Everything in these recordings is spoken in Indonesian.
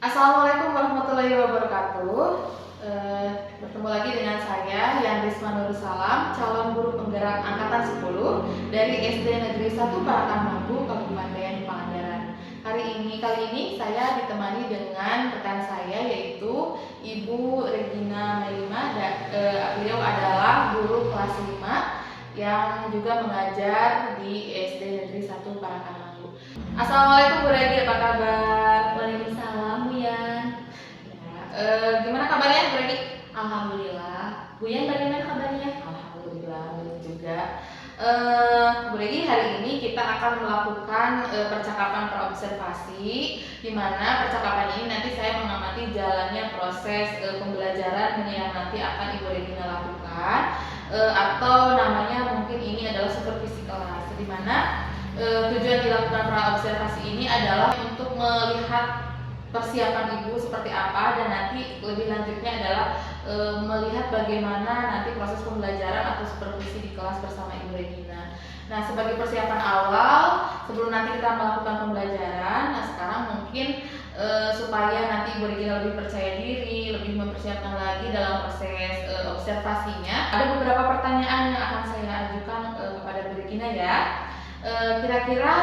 Assalamualaikum warahmatullahi wabarakatuh. Bertemu lagi dengan saya Yandrisma Nursalam, calon guru penggerak angkatan 10 dari SD Negeri 1 Parakan Mambu, Kabupaten Pangandaran. Kali ini saya ditemani dengan rekan saya yaitu Ibu Regina Melima. Beliau adalah guru kelas 5 yang juga mengajar di SD Negeri 1 Parakan Mambu. Assalamualaikum Bu Regi, apa kabar? Waalaikumsalam Bu Yan. Gimana kabarnya Bu Regi? Alhamdulillah. Bu Yan bagaimana kabarnya? Alhamdulillah baik juga. Bu Regi, hari ini kita akan melakukan percakapan praobservasi, di mana percakapan ini nanti saya mengamati jalannya proses pembelajaran yang nanti akan Ibu Regina lakukan, atau namanya mungkin ini adalah supervisi kelas, di mana tujuan dilakukan praobservasi ini adalah untuk melihat persiapan ibu seperti apa, dan nanti lebih lanjutnya adalah melihat bagaimana nanti proses pembelajaran atau supervisi di kelas bersama Ibu Regina. Nah, sebagai persiapan awal sebelum nanti kita melakukan pembelajaran, nah sekarang mungkin supaya nanti Ibu Regina lebih percaya diri, lebih mempersiapkan lagi dalam proses observasinya, ada beberapa pertanyaan yang akan saya ajukan kepada Ibu Regina ya. Kira-kira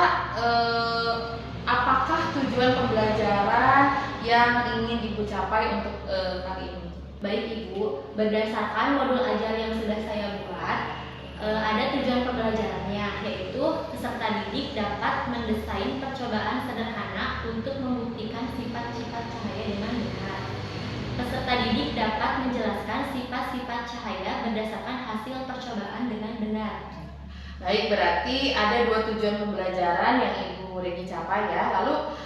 apakah tujuan pembelajaran yang ingin Ibu capai untuk kali ini? Baik Ibu, berdasarkan modul ajar yang sudah saya buat, ada tujuan pembelajarannya, yaitu peserta didik dapat mendesain percobaan sederhana untuk membuktikan sifat-sifat cahaya dengan benar. Peserta didik dapat menjelaskan sifat-sifat cahaya berdasarkan hasil percobaan dengan benar. Baik, berarti ada dua tujuan pembelajaran yang Ibu Regi capai ya. Lalu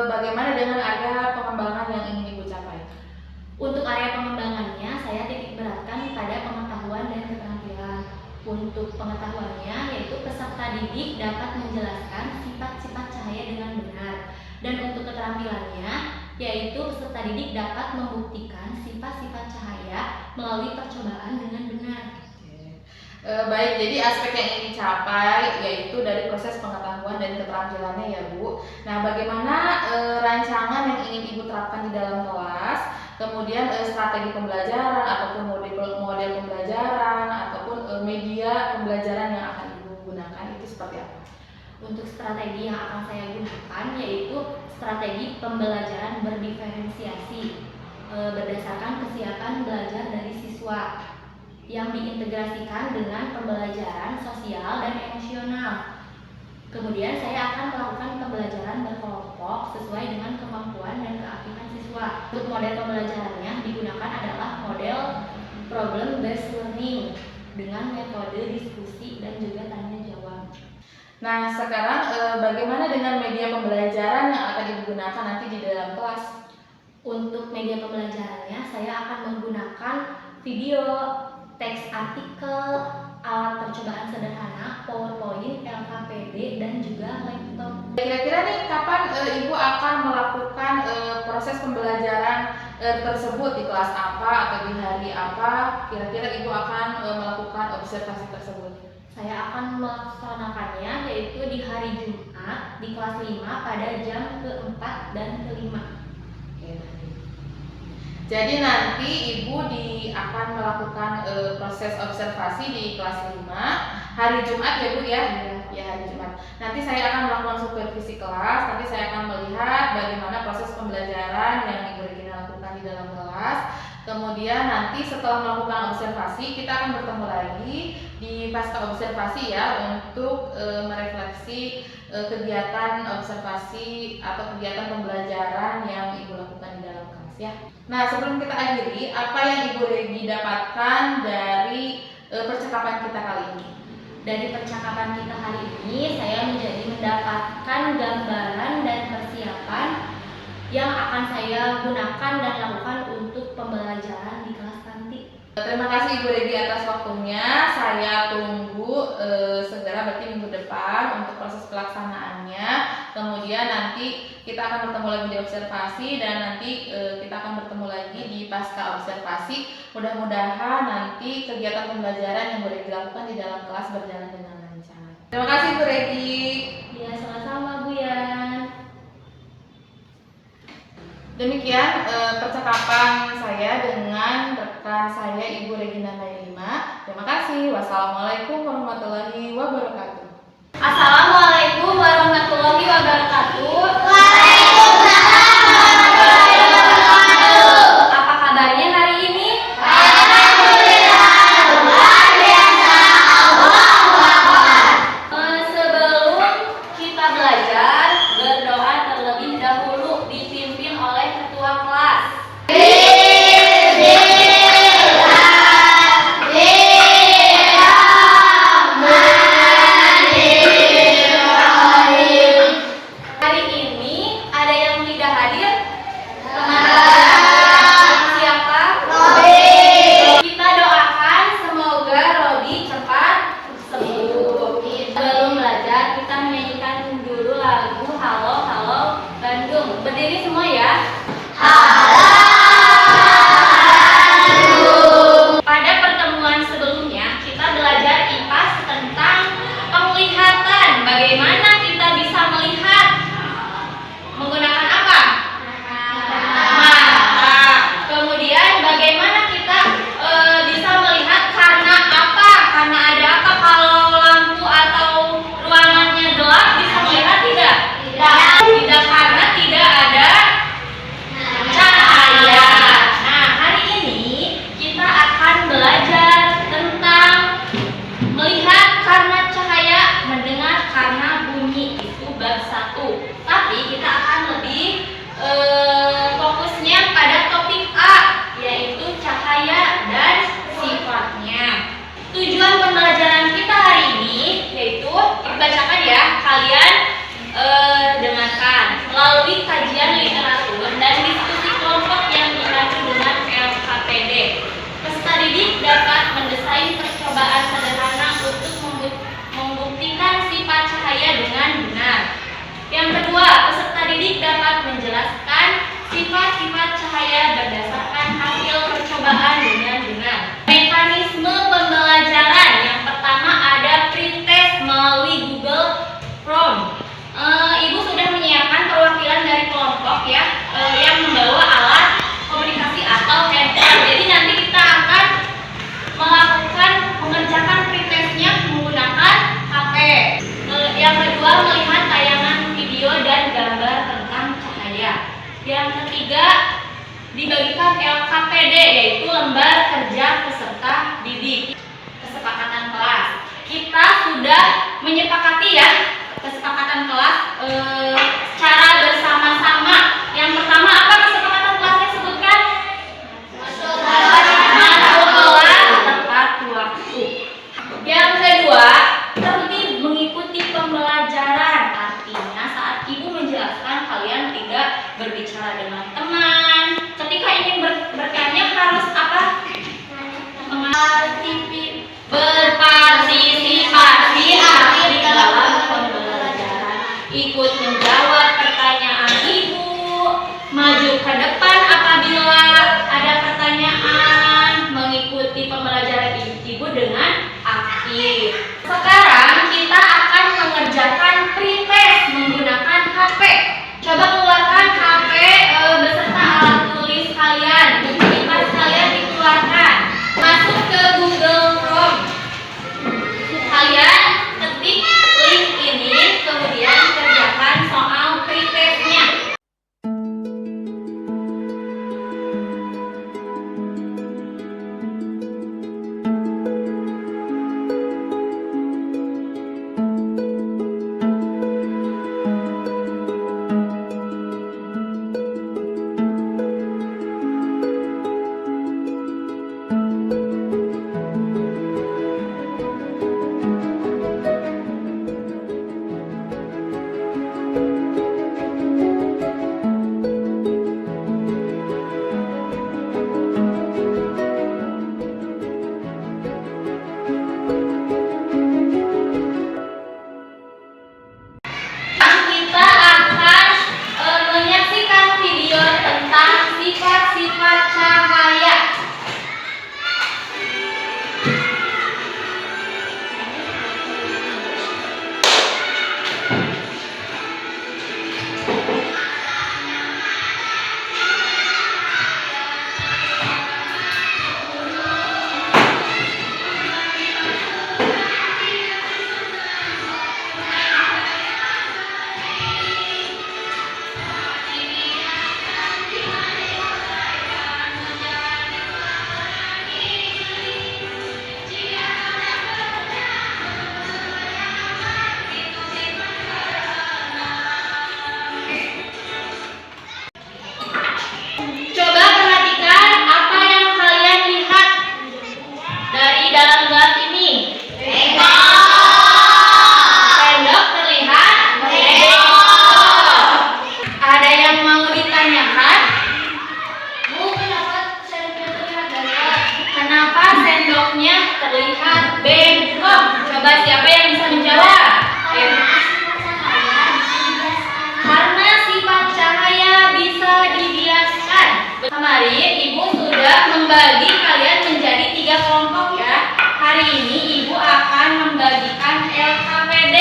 bagaimana dengan area pengembangan yang ingin Ibu capai? Untuk area pengembangannya, saya titik beratkan pada pengetahuan dan keterampilan. Untuk pengetahuannya, yaitu peserta didik dapat menjelaskan sifat-sifat cahaya dengan benar. Dan untuk keterampilannya, yaitu peserta didik dapat membuktikan sifat-sifat cahaya melalui percobaan dengan benar. Baik, jadi aspek yang ingin dicapai yaitu dari proses pengetahuan dan keterampilannya ya Bu. Nah, bagaimana rancangan yang ingin Ibu terapkan di dalam kelas, kemudian strategi pembelajaran ataupun model pembelajaran ataupun media pembelajaran yang akan Ibu gunakan itu seperti apa? Untuk strategi yang akan saya gunakan yaitu strategi pembelajaran berdiferensiasi berdasarkan kesiapan belajar dari siswa, yang diintegrasikan dengan pembelajaran sosial dan emosional. Kemudian saya akan melakukan pembelajaran berkelompok sesuai dengan kemampuan dan keaktifan siswa. Untuk model pembelajarannya digunakan adalah model problem based learning dengan metode diskusi dan juga tanya jawab. Nah, sekarang bagaimana dengan media pembelajaran yang akan digunakan nanti di dalam kelas? Untuk media pembelajarannya saya akan menggunakan video, teks artikel, alat percobaan sederhana, PowerPoint, LKPD, dan juga laptop. Kira-kira nih kapan Ibu akan melakukan proses pembelajaran tersebut, di kelas apa atau di hari apa? Kira-kira Ibu akan melakukan observasi tersebut? Saya akan melaksanakannya yaitu di hari Jumat di kelas 5 pada jam ke-4 dan ke-5. Jadi nanti Ibu akan melakukan proses observasi di kelas 5 hari Jumat ya Bu ya? Ya, hari Jumat. Nanti saya akan melakukan supervisi kelas, nanti saya akan melihat bagaimana proses pembelajaran yang Ibu Regina lakukan di dalam kelas. Kemudian nanti setelah melakukan observasi, kita akan bertemu lagi di pasca observasi ya, untuk merefleksi kegiatan observasi atau kegiatan pembelajaran yang Ibu lakukan di dalam kelas ya. Nah, sebelum kita akhiri, apa yang Ibu Regi dapatkan dari percakapan kita kali ini? Dari percakapan kita hari ini, saya menjadi mendapatkan gambaran dan persiapan yang akan saya gunakan dan lakukan untuk pembelajaran di kelas nanti. Terima kasih Ibu Regi atas waktunya. Saya tunggu segera berarti minggu depan untuk proses pelaksanaannya. Kemudian nanti kita akan bertemu lagi di observasi, dan nanti kita akan bertemu lagi di pasca observasi. Mudah-mudahan nanti kegiatan pembelajaran yang Ibu Regi lakukan di dalam kelas berjalan dengan lancar. Terima kasih Bu Regi. Ya, sama-sama Bu Yan. Demikian percakapan saya dengan rekan saya Ibu Regina Nailima. Terima kasih. Wassalamualaikum warahmatullahi wabarakatuh. Assalamualaikum warahmatullahi wabarakatuh. Apa kabarnya hari ini? Sebelum kita belajar, berdoa terlebih dahulu dipimpin oleh ketua kelas. Hari ini ada yang tidak hadir? Siapa? Kita doakan semoga Robi cepat sembuh. Sebelum belajar, kita menyanyikan dulu lagu Halo Halo Bandung. Berdiri semua ya. Pada pertemuan sebelumnya, kita belajar IPAS tentang penglihatan. Bagaimana kita bisa melihat? Menggunakan apa? Mata. Kemudian bagaimana kita bisa melihat karena apa? Karena ada apa? Kalau lampu atau ruangannya gelap bisa melihat tidak? Tidak, karena tidak ada cahaya. Nah, hari ini kita akan belajar tentang melihat karena cahaya, mendengar karena bunyi. Itu bab 1. Tapi kita akan lebih fokusnya pada topik A, yaitu cahaya dan sifatnya. Tujuan pembelajaran kita hari ini yaitu dibacakan ya, kalian dengarkan melalui kajian literatur dan diskusi kelompok yang dipandu dengan LKPD. Peserta didik dapat mendesain percobaan sederhana untuk membuktikan sifat cahaya dengan benar. Yang kedua, peserta didik dapat menjelaskan sifat-sifat cahaya berdasarkan hasil percobaan dengan benar. Mekanisme pembelajaran yang pertama ada pretest melalui Google Form. Ibu sudah menyiapkan perwakilan dari kelompok ya, yang membawa alat komunikasi atau handphone. Jadi nanti kita akan mengerjakan pretestnya menggunakan HP. Yang kedua, melihat tayangan video dan gambar tentang cahaya. Yang ketiga, dibagikan LKPD, yaitu lembar kerja peserta didik. Kesepakatan kelas. Kita sudah menyepakati ya kesepakatan kelas secara bersama-sama. Yang pertama, apa kesepakatan kelasnya sebutkan? Masuk kelas tepat waktu. Yang kedua, tertib mengikuti pembelajaran. Artinya saat ibu menjelaskan, kalian tidak berbicara dengan teman. Ketika ingin bertanya harus apa? Berpartisipasi aktif dalam pembelajaran. Ikut menjaga terlihat bengkok. Coba siapa yang bisa menjawab? Karena sifat cahaya bisa dibiaskan. Kemarin Ibu sudah membagi kalian menjadi 3 kelompok ya. Hari ini Ibu akan membagikan LKPD.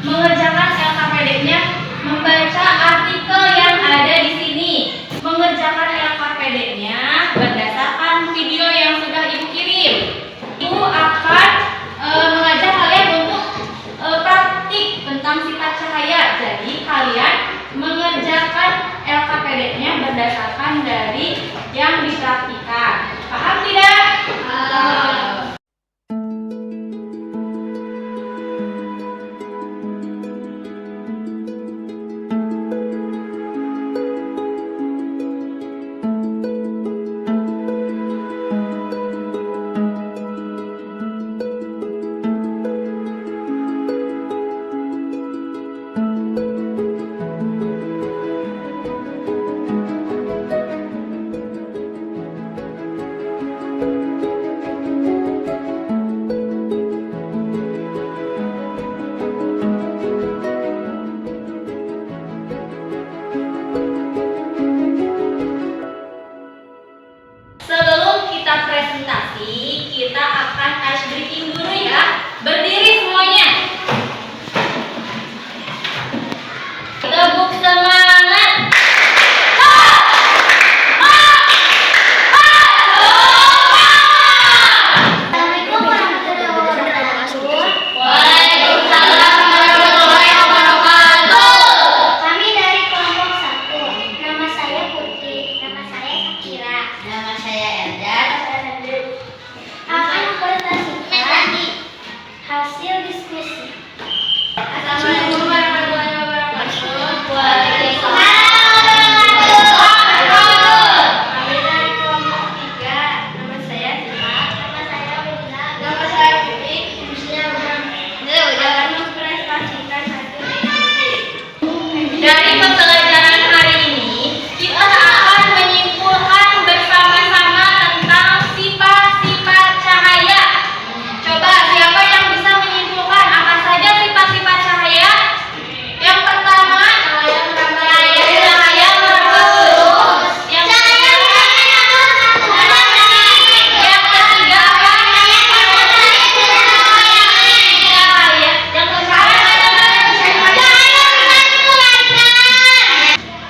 Mengerjakan LKPD-nya membaca artikel yang ada di sini. Mengerjakan LKPD-nya berdasarkan video yang sudah Ibu kirim. Ibu akan mengajak kalian untuk praktik tentang sifat cahaya. Jadi kalian mengerjakan LKPD-nya berdasarkan dari yang dipraktikan. Paham tidak? Sebelum kita presentasi, kita akan ice breaking dulu ya. Berdiri semuanya. Tepuk semangat. Assalamualaikum warahmatullahi wabarakatuh. Waalaikumsalam warahmatullahi wabarakatuh. Kami dari kelompok 1. Nama saya Putri. Nama saya Sakira. Nama saya Eldar. Akan mempresentasikan hasil diskusi. Assalamualaikum warahmatullahi wabarakatuh. Kami dari kelompok 3. Nama saya Dila. Nama saya Wila. Nama saya Putri. Akan mempresentasikan hasil diskusi. Dari pembelajaran hari ini, kita akan menyimpulkan bersama-sama tentang sifat-sifat cahaya. Coba siapa yang bisa menyimpulkan apa saja sifat-sifat cahaya? Yang pertama, cahaya merebus. Yang ketiga apa? Cahaya. Yang keempat,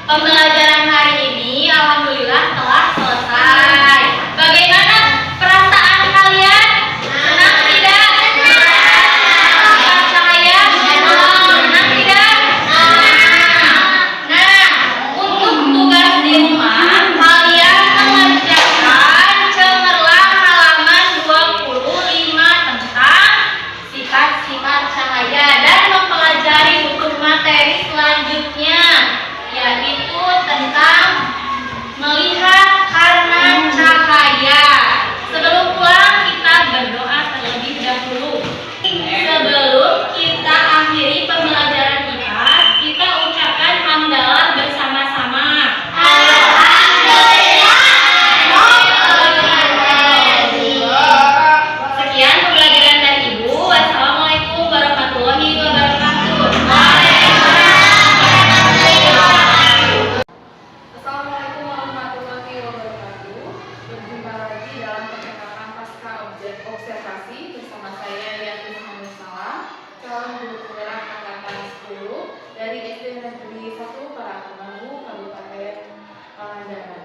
pembelajaran hari ini alhamdulillah telah selesai. Bagaimana perasaan kalian? Senang tidak? Sifat cahaya? Senang tidak? Nah, untuk tugas di rumah kalian mengerjakan cemerlang halaman 25 tentang sifat-sifat cahaya dan mempelajari buku materi selanjutnya, yaitu tentang melihat karena cahaya. Sebelum pulang kita berdoa terlebih dahulu. Sebelum kita akhiri pembelajaran kita ucapkan hamdalah bersama-sama. Sekian pembelajaran dari Ibu. Wassalamualaikum warahmatullahi wabarakatuh. Assalamualaikum warahmatullahi wabarakatuh. Berjumpa lagi dalam percakapan pasca observasi bersama saya Yakin Muhammad Salam, calon guru penggerak angkatan 10 dari SD Negeri 1 Parakumahu, Kabupaten Pangandaran.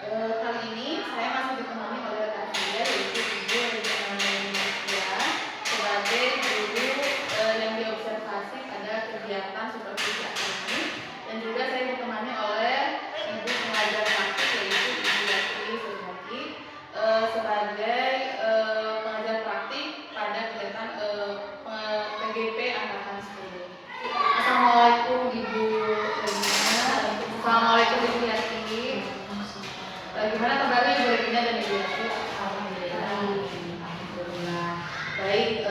Kali ini saya masih ditemani oleh rekan saya yaitu Ibu Regina Maria sebagai guru yang diobservasi pada kegiatan supervisi akademik, dan juga saya ditemani oleh Ibu pengajar praktik yaitu Ibu Yati Suryati sebagai pengajar praktik pada kegiatan PGP angkatan 10. Assalamualaikum Ibu Regina. Assalamualaikum Ibu Yati. Gimana kabarnya Ibu Regina dan Ibu Yati? Alhamdulillah. Baik,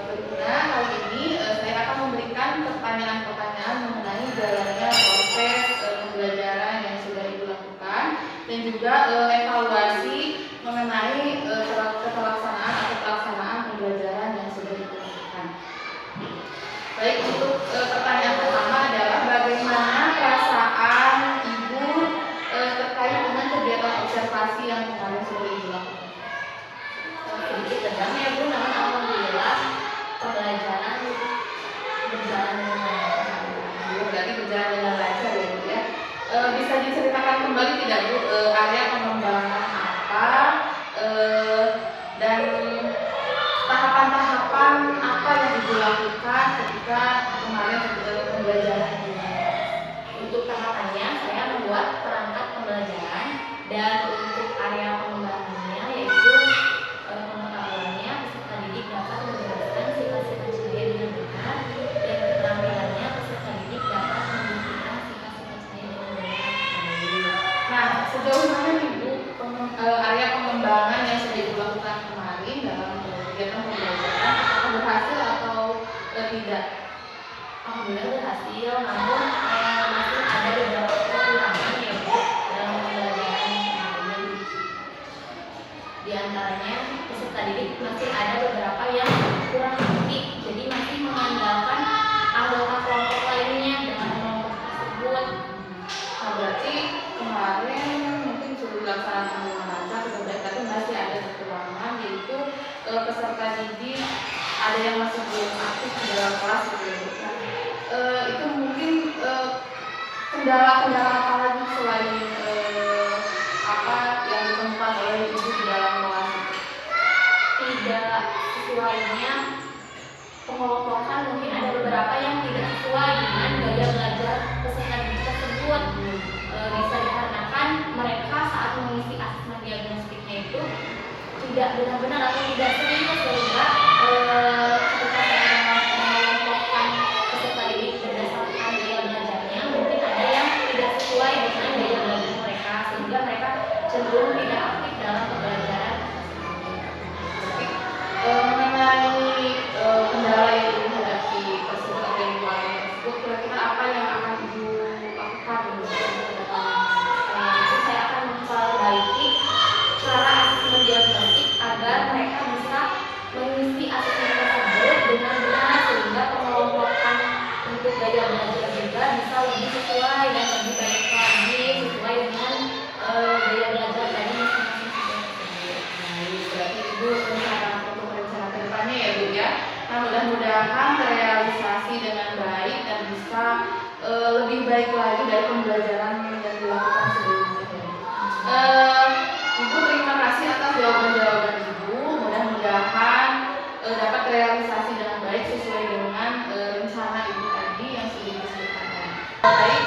berguna kali ini saya akan memberikan pertanyaan-pertanyaan mengenai jalannya proses pembelajaran yang sudah Ibu lakukan dan juga evaluasi mengenai ketelah sih yang kemarin sudah Ibu lakukan? Sedikit tegang ya Bu, namun alhamdulillah pembelajaran berjalan dengan lancar. Berarti berjalan dengan lancar ya Bu ya. Bisa diceritakan kembali tidak Bu, area pengembangan apa dan tahapan-tahapan apa yang Ibu lakukan ketika kemarin pembelajaran ini? Untuk tahapannya saya membuat perangkat pembelajaran, dan untuk area pengembangannya yaitu pengetahuannya peserta didik dapat menjelaskan sifat-sifat saya dengan benar, dan keterampilannya peserta didik dapat membuktikan sifat-sifat saya dengan benar. Nah, sejauh mana nih Bu area pengembangan yang sudah Ibu lakukan kemarin dalam kegiatan pembelajaran, apakah berhasil atau tidak? Alhamdulillah berhasil, namun masih ada beberapa kekurangan ya Bu dalam pembelajaran kemarin. Di antaranya peserta didik masih ada beberapa yang kurang ngerti, jadi masih mengandalkan anggota kelompok lainnya dengan kelompok tersebut. Nah, berarti kemarin mungkin sudah dilaksanakan dengan lancar, sudah baik, tapi masih ada kekurangan, yaitu peserta didik ada yang masih belum aktif di dalam kelas gitu ya Bu. Itu mungkin kendala-kendala apa lagi selain apa yang ditemukan oleh Ibu di dalam kelas itu? Tidak sesuainya pengelompokan, mungkin ada beberapa yang tidak sesuai dengan gaya belajar peserta didik tersebut. Bisa dikarenakan mereka saat mengisi asesmen diagnostiknya itu tidak benar-benar atau tidak serius, sehingga ketika saya mengelompokkan peserta didik berdasarkan gaya belajarnya, mungkin ada yang tidak sesuai dengan gaya belajar mereka, sehingga mereka cenderung tidak aktif dalam pembelajaran. Mengenai kendala yang Ibu hadapi tersebut atau yang Ibu alami tersebut, kira-kira apa yang akan Ibu lakukan untuk kedepannya? Itu saya akan memperbaiki cara asesmen diagnostik agar mereka bisa mengisi asesmen tersebut dengan benar, sehingga pengelompokan untuk gaya belajar juga bisa lebih sesuai dan lebih baik lagi sesuai dengan gaya belajar dari masing-masing siswa tersebut. Baik, berarti Ibu rencana ke depannya ya Bu ya. Nah, mudah-mudahan terrealisasi dengan baik dan bisa lebih baik lagi dari pembelajaran yang dilakukan sebelumnya. Ibu terima kasih atas jawaban-jawaban Ibu. Mudah-mudahan dapat terrealisasi dengan baik sesuai dengan rencana Ibu tadi yang sudah disebutkan. Baik,